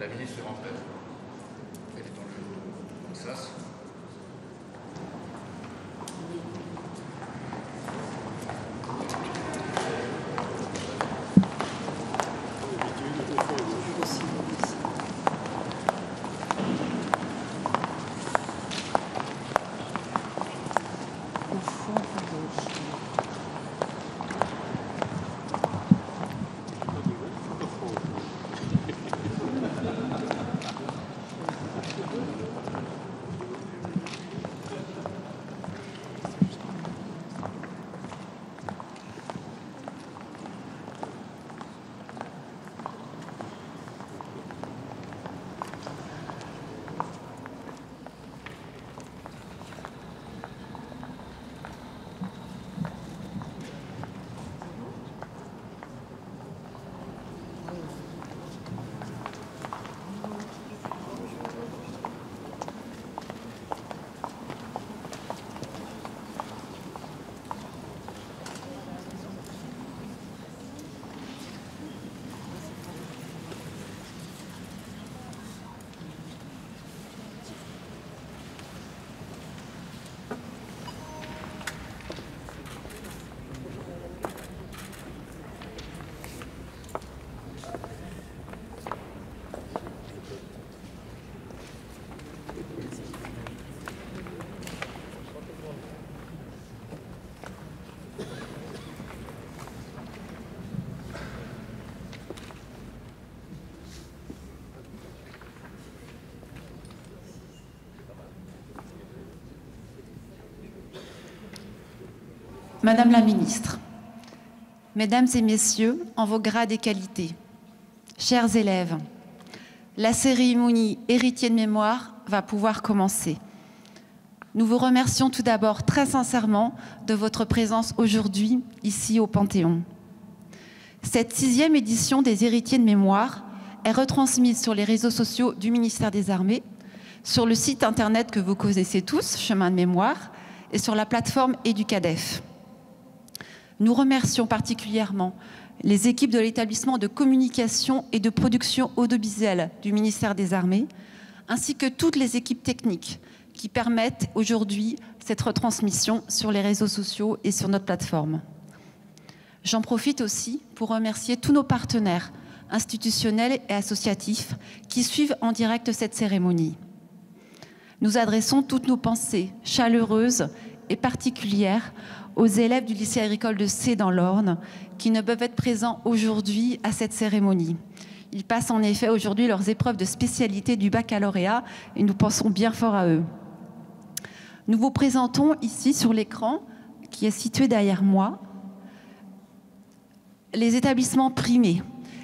la ministre rentrait. Elle est dans le sas. Madame la Ministre, Mesdames et Messieurs, en vos grades et qualités, chers élèves, la cérémonie Héritier de mémoire va pouvoir commencer. Nous vous remercions tout d'abord très sincèrement de votre présence aujourd'hui ici au Panthéon. Cette 6e édition des Héritiers de mémoire est retransmise sur les réseaux sociaux du ministère des Armées, sur le site internet que vous connaissez tous, Chemin de mémoire, et sur la plateforme Educadef. Nous remercions particulièrement les équipes de l'établissement de communication et de production audiovisuelle du ministère des Armées, ainsi que toutes les équipes techniques qui permettent aujourd'hui cette retransmission sur les réseaux sociaux et sur notre plateforme. J'en profite aussi pour remercier tous nos partenaires institutionnels et associatifs qui suivent en direct cette cérémonie. Nous adressons toutes nos pensées chaleureuses et particulières aux élèves du lycée agricole de C dans l'Orne qui ne peuvent être présents aujourd'hui à cette cérémonie. Ils passent en effet aujourd'hui leurs épreuves de spécialité du baccalauréat et nous pensons bien fort à eux. Nous vous présentons ici sur l'écran, qui est situé derrière moi, les établissements primés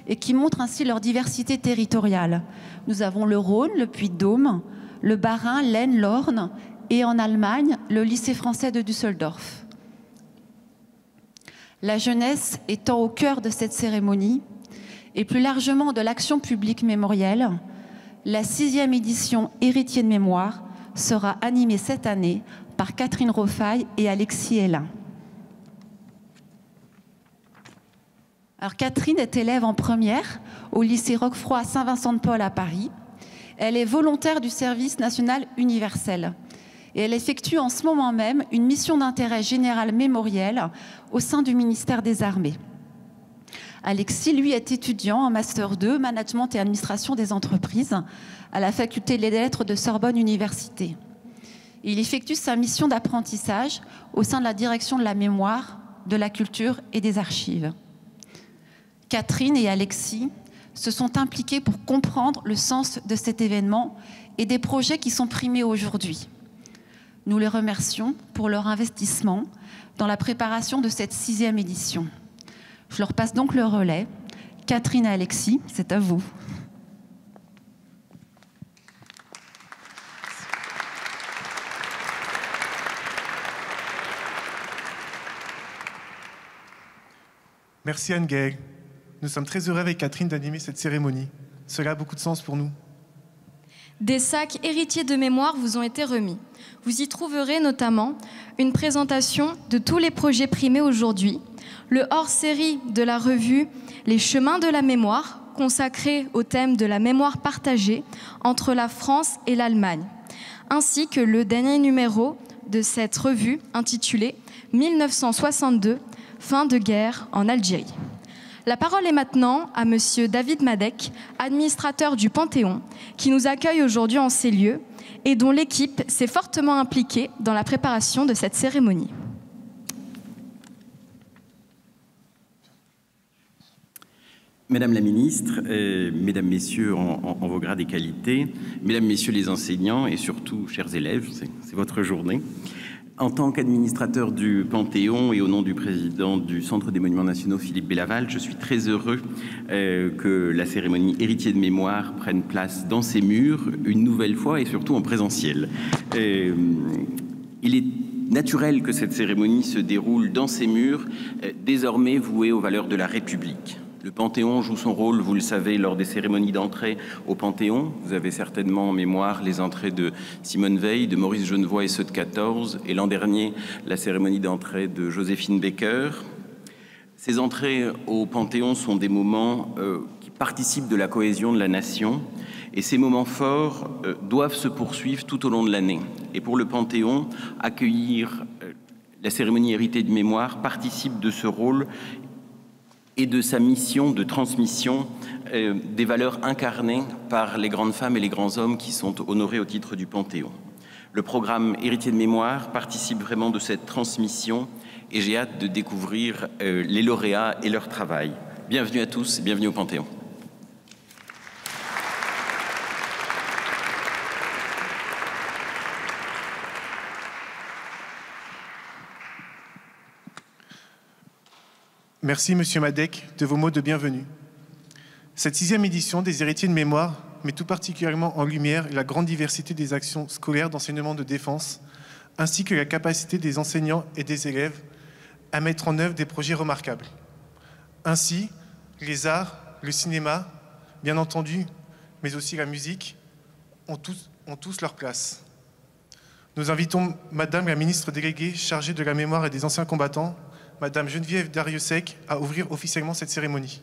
et qui montrent ainsi leur diversité territoriale. Nous avons le Rhône, le Puy-de-Dôme, le Bas-Rhin, l'Aisne, l'Orne et en Allemagne, le lycée français de Düsseldorf. La jeunesse étant au cœur de cette cérémonie et plus largement de l'action publique mémorielle, la 6e édition Héritier de mémoire sera animée cette année par Catherine Roffaille et Alexis Hellin. Alors Catherine est élève en première au lycée Roquefroy à Saint-Vincent-de-Paul à Paris. Elle est volontaire du service national universel. Et elle effectue en ce moment même une mission d'intérêt général mémoriel au sein du ministère des Armées. Alexis, lui, est étudiant en Master 2, Management et Administration des entreprises, à la faculté des lettres de Sorbonne Université. Il effectue sa mission d'apprentissage au sein de la direction de la mémoire, de la culture et des archives. Catherine et Alexis se sont impliqués pour comprendre le sens de cet événement et des projets qui sont primés aujourd'hui. Nous les remercions pour leur investissement dans la préparation de cette 6e édition. Je leur passe donc le relais. Catherine et Alexis, c'est à vous. Merci Anne-Gaëlle. Nous sommes très heureux avec Catherine d'animer cette cérémonie. Cela a beaucoup de sens pour nous. Des sacs héritiers de mémoire vous ont été remis. Vous y trouverez notamment une présentation de tous les projets primés aujourd'hui, le hors-série de la revue Les chemins de la mémoire, consacré au thème de la mémoire partagée entre la France et l'Allemagne, ainsi que le dernier numéro de cette revue intitulée 1962, fin de guerre en Algérie. La parole est maintenant à Monsieur David Madec, administrateur du Panthéon, qui nous accueille aujourd'hui en ces lieux et dont l'équipe s'est fortement impliquée dans la préparation de cette cérémonie. Madame la ministre, mesdames, messieurs en vos grades et qualités, mesdames, messieurs les enseignants et surtout, chers élèves, c'est votre journée. En tant qu'administrateur du Panthéon et au nom du président du Centre des Monuments Nationaux, Philippe Bellaval, je suis très heureux que la cérémonie Héritier de mémoire prenne place dans ces murs une nouvelle fois et surtout en présentiel. Il est naturel que cette cérémonie se déroule dans ces murs désormais voués aux valeurs de la République. Le Panthéon joue son rôle, vous le savez, lors des cérémonies d'entrée au Panthéon. Vous avez certainement en mémoire les entrées de Simone Veil, de Maurice Genevoix et ceux de 14, et l'an dernier, la cérémonie d'entrée de Joséphine Baker. Ces entrées au Panthéon sont des moments qui participent de la cohésion de la nation, et ces moments forts doivent se poursuivre tout au long de l'année. Et pour le Panthéon, accueillir la cérémonie Héritier de mémoire participe de ce rôle et de sa mission de transmission des valeurs incarnées par les grandes femmes et les grands hommes qui sont honorés au titre du Panthéon. Le programme Héritier de mémoire participe vraiment de cette transmission et j'ai hâte de découvrir les lauréats et leur travail. Bienvenue à tous et bienvenue au Panthéon. Merci, Monsieur Madec, de vos mots de bienvenue. Cette 6e édition des Héritiers de mémoire met tout particulièrement en lumière la grande diversité des actions scolaires d'enseignement de défense, ainsi que la capacité des enseignants et des élèves à mettre en œuvre des projets remarquables. Ainsi, les arts, le cinéma, bien entendu, mais aussi la musique, ont tous leur place. Nous invitons Madame la ministre déléguée chargée de la mémoire et des anciens combattants, Madame Geneviève Darrieussecq, à ouvrir officiellement cette cérémonie.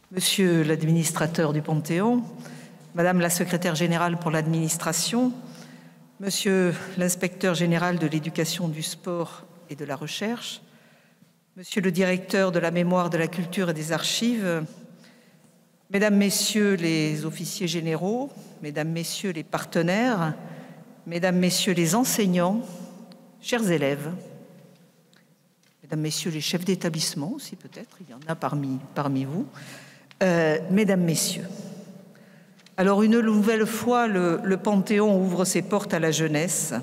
Monsieur l'administrateur du Panthéon, Madame la secrétaire générale pour l'administration, Monsieur l'inspecteur général de l'éducation, du sport et de la recherche, Monsieur le directeur de la mémoire, de la culture et des archives, Mesdames, Messieurs les officiers généraux, Mesdames, Messieurs les partenaires, Mesdames, Messieurs les enseignants, chers élèves, Mesdames, Messieurs les chefs d'établissement aussi peut-être, il y en a parmi vous, Mesdames, Messieurs. Alors une nouvelle fois, le Panthéon ouvre ses portes à la jeunesse,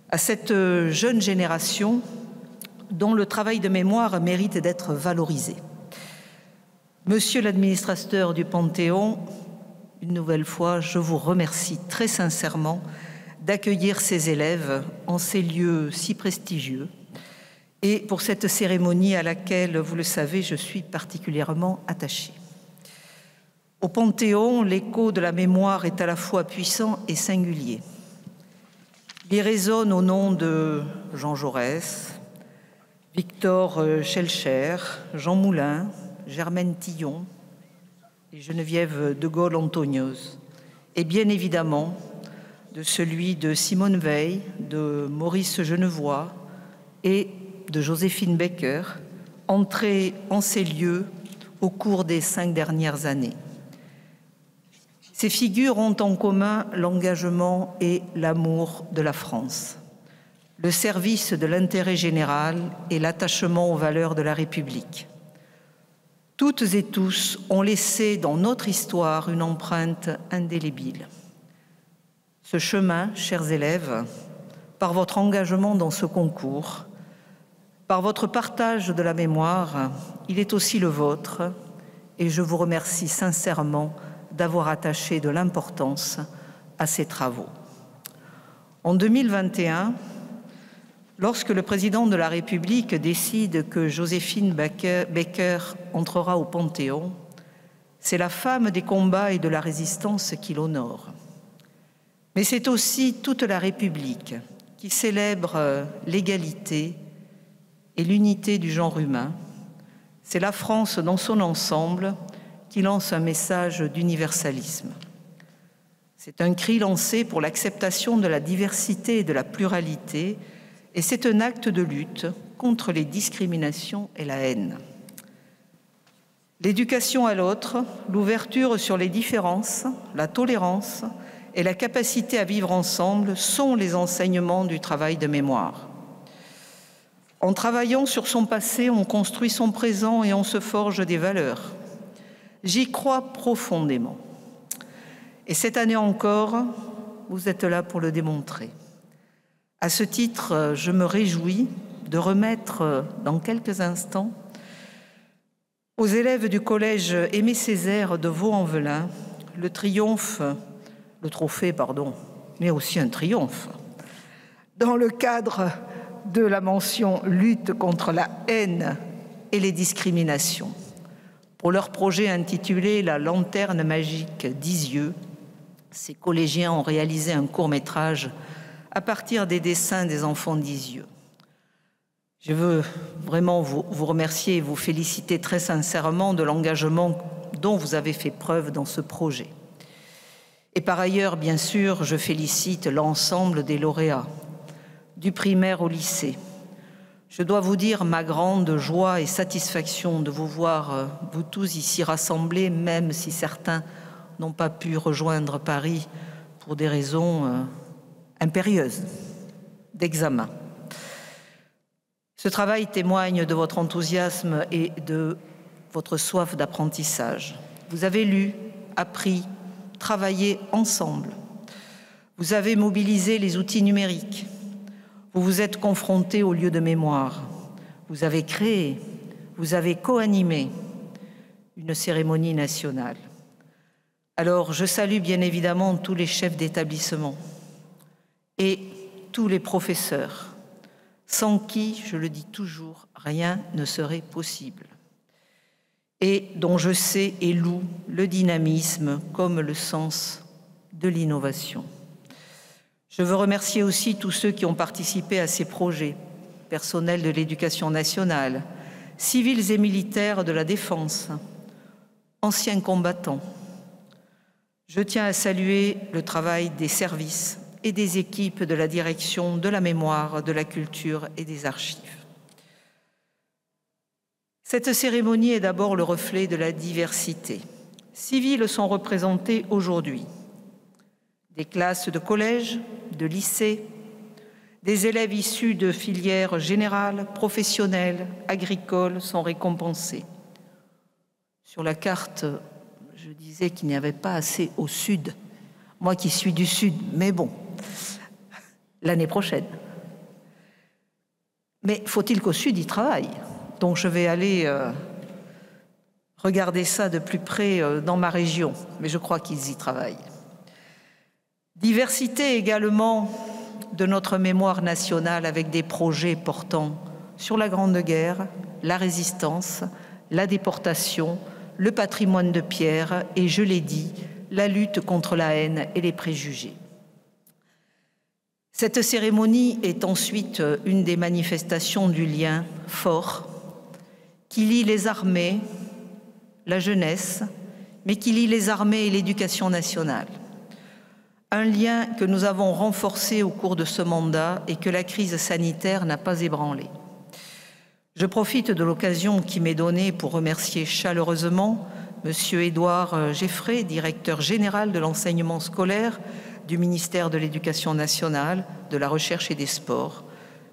à cette jeune génération dont le travail de mémoire mérite d'être valorisé. Monsieur l'administrateur du Panthéon, une nouvelle fois, je vous remercie très sincèrement d'accueillir ces élèves en ces lieux si prestigieux et pour cette cérémonie à laquelle, vous le savez, je suis particulièrement attachée. Au Panthéon, l'écho de la mémoire est à la fois puissant et singulier. Il y résonne au nom de Jean Jaurès, Victor Schœlcher, Jean Moulin, Germaine Tillon et Geneviève de Gaulle-Antonios, et bien évidemment de celui de Simone Veil, de Maurice Genevoix et de Joséphine Baker, entrés en ces lieux au cours des 5 dernières années. Ces figures ont en commun l'engagement et l'amour de la France, le service de l'intérêt général et l'attachement aux valeurs de la République. Toutes et tous ont laissé dans notre histoire une empreinte indélébile. Ce chemin, chers élèves, par votre engagement dans ce concours, par votre partage de la mémoire, il est aussi le vôtre et je vous remercie sincèrement d'avoir attaché de l'importance à ces travaux. En 2021, lorsque le président de la République décide que Joséphine Baker entrera au Panthéon, C'est la femme des combats et de la résistance qui l'honore. Mais c'est aussi toute la République qui célèbre l'égalité et l'unité du genre humain. C'est la France dans son ensemble qui lance un message d'universalisme. C'est un cri lancé pour l'acceptation de la diversité et de la pluralité, et c'est un acte de lutte contre les discriminations et la haine. L'éducation à l'autre, l'ouverture sur les différences, la tolérance et la capacité à vivre ensemble sont les enseignements du travail de mémoire. En travaillant sur son passé, on construit son présent et on se forge des valeurs. J'y crois profondément. Et cette année encore, vous êtes là pour le démontrer. À ce titre, je me réjouis de remettre dans quelques instants aux élèves du collège Aimé Césaire de Vaux-en-Velin le trophée, mais aussi un triomphe, dans le cadre de la mention lutte contre la haine et les discriminations, pour leur projet intitulé La lanterne magique d'Isieux. Ces collégiens ont réalisé un court-métrage à partir des dessins des enfants d'Isieux. Je veux vraiment vous remercier et vous féliciter très sincèrement de l'engagement dont vous avez fait preuve dans ce projet. Et par ailleurs, bien sûr, je félicite l'ensemble des lauréats, du primaire au lycée. Je dois vous dire ma grande joie et satisfaction de vous voir, vous tous ici rassemblés, même si certains n'ont pas pu rejoindre Paris pour des raisons impérieuses d'examen. Ce travail témoigne de votre enthousiasme et de votre soif d'apprentissage. Vous avez lu, appris, travaillé ensemble. Vous avez mobilisé les outils numériques. Vous vous êtes confrontés aux lieux de mémoire. Vous avez créé, vous avez co-animé une cérémonie nationale. Alors, je salue bien évidemment tous les chefs d'établissement et tous les professeurs, sans qui, je le dis toujours, rien ne serait possible, et dont je sais et loue le dynamisme comme le sens de l'innovation. Je veux remercier aussi tous ceux qui ont participé à ces projets, personnels de l'éducation nationale, civils et militaires de la défense, anciens combattants. Je tiens à saluer le travail des services et des équipes de la direction de la mémoire, de la culture et des archives. Cette cérémonie est d'abord le reflet de la diversité. 6 villes sont représentées aujourd'hui. Des classes de collège, de lycée, des élèves issus de filières générales, professionnelles, agricoles sont récompensés. Sur la carte, je disais qu'il n'y avait pas assez au sud. Moi qui suis du sud, mais bon, l'année prochaine. Mais faut-il qu'au sud, ils travaillent? Donc je vais aller regarder ça de plus près dans ma région, mais je crois qu'ils y travaillent. Diversité également de notre mémoire nationale avec des projets portant sur la Grande Guerre, la résistance, la déportation, le patrimoine de Pierre et, je l'ai dit, la lutte contre la haine et les préjugés. Cette cérémonie est ensuite une des manifestations du lien fort qui lie les armées, la jeunesse, mais qui lie les armées et l'éducation nationale. Un lien que nous avons renforcé au cours de ce mandat et que la crise sanitaire n'a pas ébranlé. Je profite de l'occasion qui m'est donnée pour remercier chaleureusement Monsieur Édouard Geffray, directeur général de l'enseignement scolaire du ministère de l'Éducation nationale, de la Recherche et des Sports,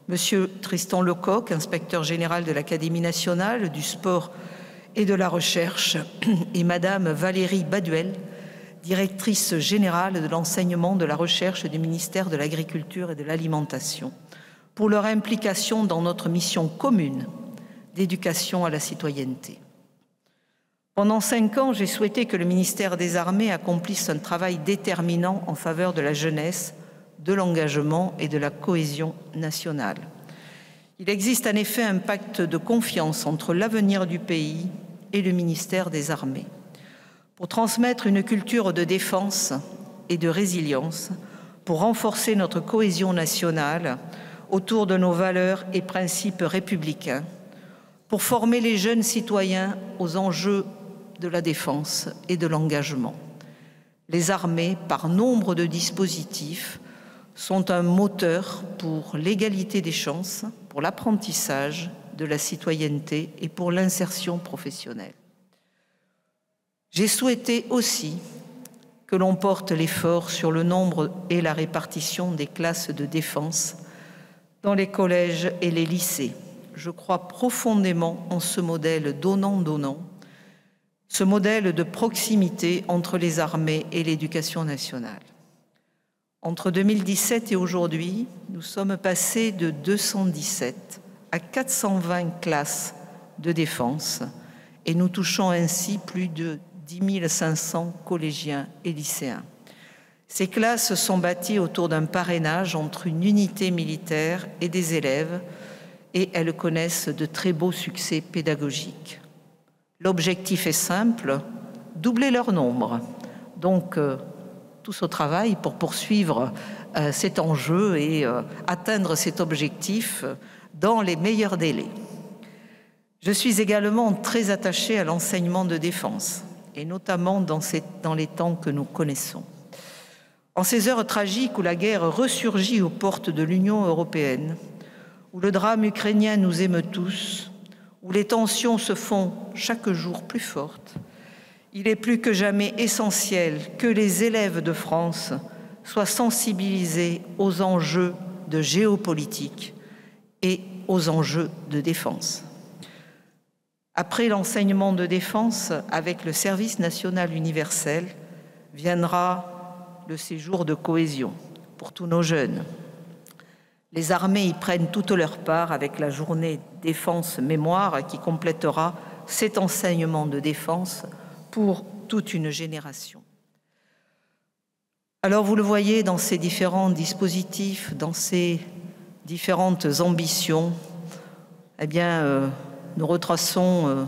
Monsieur Tristan Lecoq, inspecteur général de l'Académie nationale du sport et de la recherche, et Madame Valérie Baduel, directrice générale de l'enseignement de la recherche du ministère de l'Agriculture et de l'Alimentation, pour leur implication dans notre mission commune d'éducation à la citoyenneté. Pendant 5 ans, j'ai souhaité que le ministère des Armées accomplisse un travail déterminant en faveur de la jeunesse, de l'engagement et de la cohésion nationale. Il existe en effet un pacte de confiance entre l'avenir du pays et le ministère des Armées. pour transmettre une culture de défense et de résilience, pour renforcer notre cohésion nationale autour de nos valeurs et principes républicains, pour former les jeunes citoyens aux enjeux de la défense et de l'engagement. Les armées, par nombre de dispositifs, sont un moteur pour l'égalité des chances, pour l'apprentissage de la citoyenneté et pour l'insertion professionnelle. J'ai souhaité aussi que l'on porte l'effort sur le nombre et la répartition des classes de défense dans les collèges et les lycées. Je crois profondément en ce modèle donnant-donnant, ce modèle de proximité entre les armées et l'éducation nationale. Entre 2017 et aujourd'hui, nous sommes passés de 217 à 420 classes de défense et nous touchons ainsi plus de 10 500 collégiens et lycéens. Ces classes sont bâties autour d'un parrainage entre une unité militaire et des élèves et elles connaissent de très beaux succès pédagogiques. L'objectif est simple, doubler leur nombre. Donc, tous au travail pour poursuivre cet enjeu et atteindre cet objectif dans les meilleurs délais. Je suis également très attachée à l'enseignement de défense, et notamment dans les temps que nous connaissons. En ces heures tragiques où la guerre ressurgit aux portes de l'Union européenne, où le drame ukrainien nous émeut tous, où les tensions se font chaque jour plus fortes, il est plus que jamais essentiel que les élèves de France soient sensibilisés aux enjeux de géopolitique et aux enjeux de défense. Après l'enseignement de défense, avec le service national universel, viendra le séjour de cohésion pour tous nos jeunes. Les armées y prennent toute leur part avec la journée défense-mémoire qui complétera cet enseignement de défense pour toute une génération. Alors vous le voyez dans ces différents dispositifs, dans ces différentes ambitions, eh bien, nous retraçons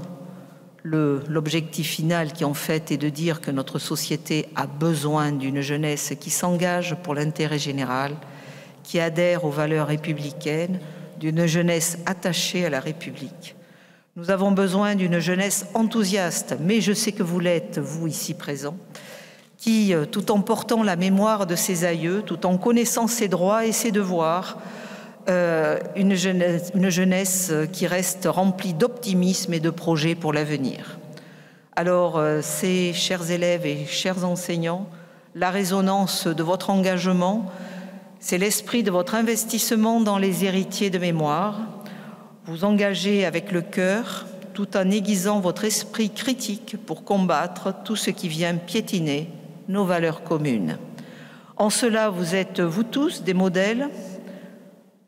l'objectif final qui en fait est de dire que notre société a besoin d'une jeunesse qui s'engage pour l'intérêt général, qui adhère aux valeurs républicaines, d'une jeunesse attachée à la République. Nous avons besoin d'une jeunesse enthousiaste, mais je sais que vous l'êtes, vous ici présents, qui, tout en portant la mémoire de ses aïeux, tout en connaissant ses droits et ses devoirs, une jeunesse qui reste remplie d'optimisme et de projets pour l'avenir. Alors, ces chers élèves et chers enseignants, la résonance de votre engagement, c'est l'esprit de votre investissement dans les héritiers de mémoire. Vous engagez avec le cœur, tout en aiguisant votre esprit critique pour combattre tout ce qui vient piétiner nos valeurs communes. En cela, vous êtes, vous tous, des modèles,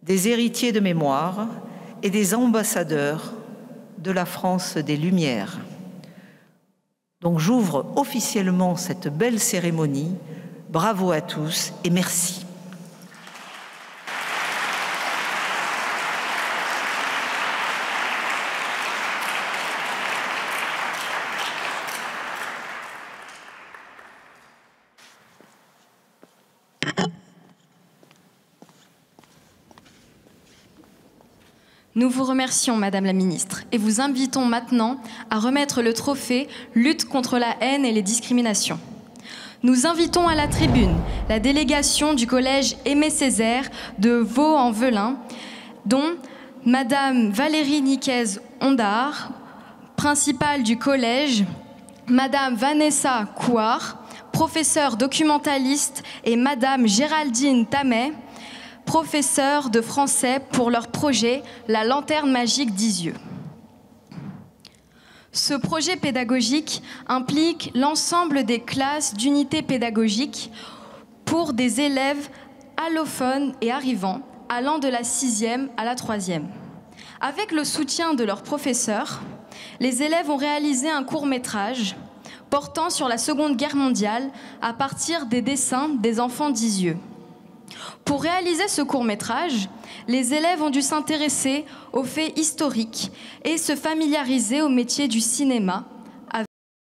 des héritiers de mémoire et des ambassadeurs de la France des Lumières. Donc j'ouvre officiellement cette belle cérémonie. Bravo à tous et merci. Nous vous remercions, Madame la Ministre, et vous invitons maintenant à remettre le trophée « Lutte contre la haine et les discriminations ». Nous invitons à la tribune la délégation du collège Aimé-Césaire de Vaux-en-Velin, dont Madame Valérie Niquez-Ondard, principale du collège, Madame Vanessa Couard, professeure documentaliste, et Madame Géraldine Tamet, professeurs de français pour leur projet « La lanterne magique d'Isieux ». Ce projet pédagogique implique l'ensemble des classes d'unités pédagogiques pour des élèves allophones et arrivants allant de la 6e à la 3e. Avec le soutien de leurs professeurs, les élèves ont réalisé un court-métrage portant sur la Seconde Guerre mondiale à partir des dessins des enfants d'Isieux. Pour réaliser ce court-métrage, les élèves ont dû s'intéresser aux faits historiques et se familiariser au métier du cinéma